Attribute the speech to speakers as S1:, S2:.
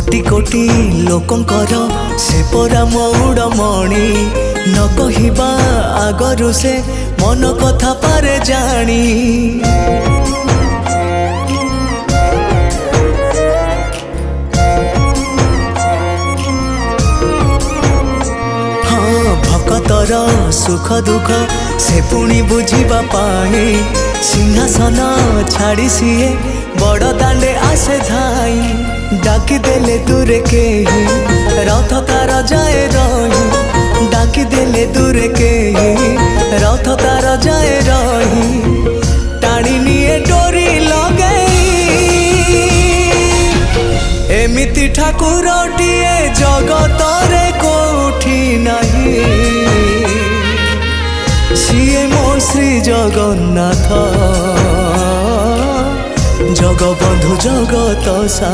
S1: कोटि कोटि लोकंकर से परा मौड़मणि न कहिबा आगरु से मन कथा पारे जानी। हाँ भक्तर सुख दुख से पुणी बुझिबा पाई सिंहासन छाड़ी सीए बड़ दांडे आसे धाई। डाकी देले दूरे के रथ तार जाए रही डाकी देले दूरे के रथ तार जाए रही टाणी निये डोरी लगई। एमिति ठाकुरटिए जगतरे कोठी नहीं सिए मो श्री जगन्नाथ जगबंधु जगत सा।